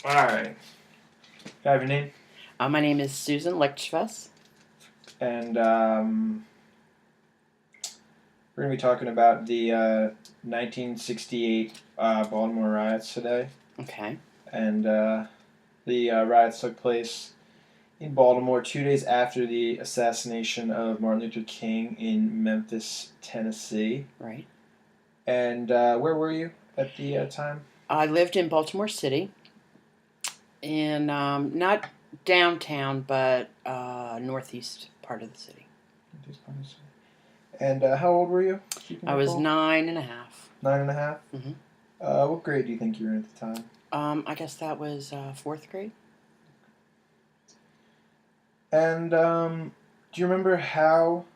Alright. Can I have your name? My name is Susan Lichtfuss. And we're going to be talking about the 1968 Baltimore Riots today. Okay. And the riots took place in Baltimore 2 days after the assassination of Martin Luther King in Memphis, Tennessee. Right. And where were you at the time? I lived in Baltimore City, in not downtown, but northeast part of the city. And how old were you? I was 9.5. 9.5? Mm-hmm. What grade do you think you were in at the time? I guess that was fourth grade. And do you remember how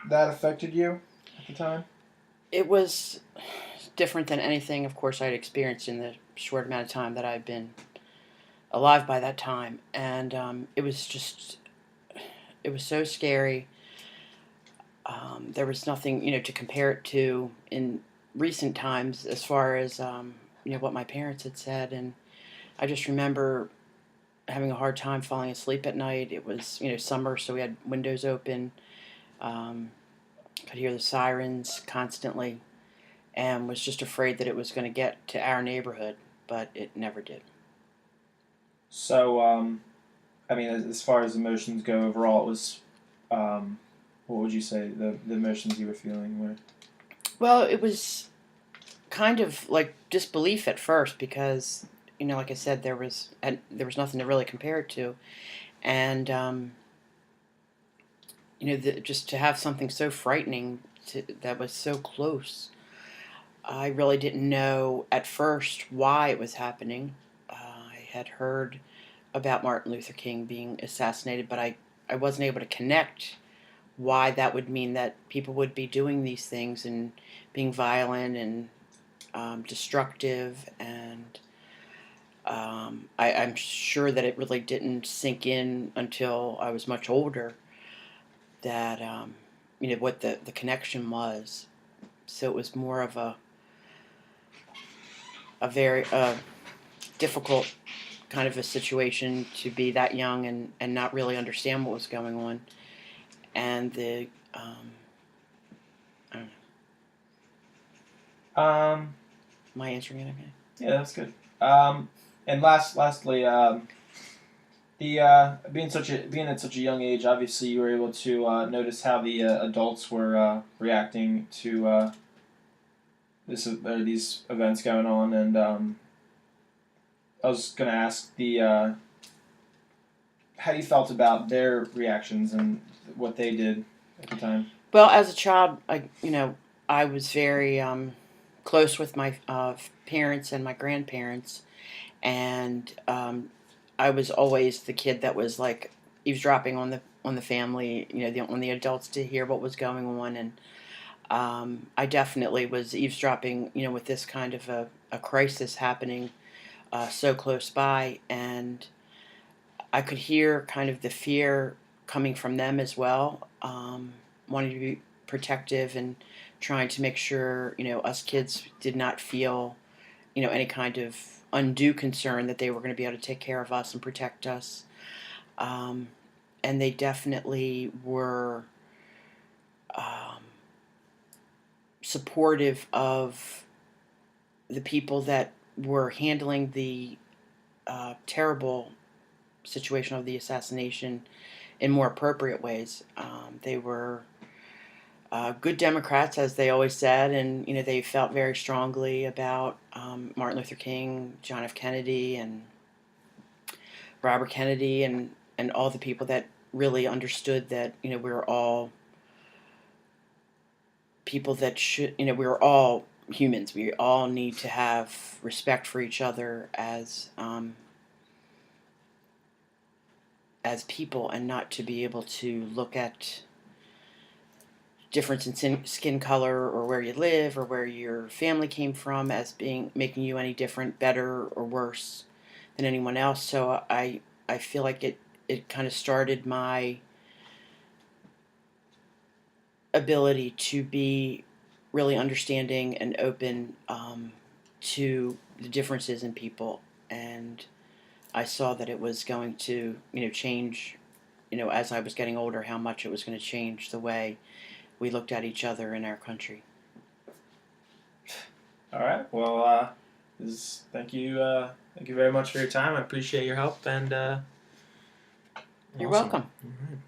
that affected you at the time? It was different than anything, of course, I'd experienced in the short amount of time that I'd been alive by that time. And it was so scary. There was nothing, to compare it to in recent times as far as, what my parents had said. And I just remember having a hard time falling asleep at night. It was, summer, so we had windows open. Could hear the sirens constantly and was just afraid that it was going to get to our neighborhood, but it never did. So, I mean, as far as emotions go overall, it was, what would you say the emotions you were feeling were? Well, it was kind of like disbelief at first because, like I said, there was nothing to really compare it to, and just to have something so frightening that was so close. I really didn't know at first why it was happening. I had heard about Martin Luther King being assassinated, but I wasn't able to connect why that would mean that people would be doing these things and being violent and destructive. And I'm sure that it really didn't sink in until I was much older that, what the connection was. So it was more of a very difficult kind of a situation to be that young and not really understand what was going on. And I don't know. Am I answering it okay? Yeah, that's good. And lastly, the being at such a young age, obviously you were able to notice how the adults were reacting to these events going on, and I was gonna ask how you felt about their reactions and what they did at the time. Well, as a child, I was very close with my parents and my grandparents, and I was always the kid that was like eavesdropping on the family, on the adults to hear what was going on, and I definitely was eavesdropping, with this kind of a crisis happening so close by, and I could hear kind of the fear coming from them as well, wanting to be protective and trying to make sure, us kids did not feel, any kind of undue concern that they were going to be able to take care of us and protect us. Um, and they definitely were supportive of the people that were handling the terrible situation of the assassination in more appropriate ways. They were good Democrats, as they always said, and they felt very strongly about Martin Luther King, John F. Kennedy, and Robert Kennedy, and all the people that really understood that we were all people that should we were all humans. We all need to have respect for each other as people, and not to be able to look at difference in skin color or where you live or where your family came from as being making you any different, better or worse than anyone else. So I feel like it kind of started my ability to be really understanding and open to the differences in people and I saw that it was going to, change, as I was getting older, how much it was going to change the way we looked at each other in our country. All right. Well, thank you. Thank you very much for your time. I appreciate your help, and You're awesome. welcome. All right.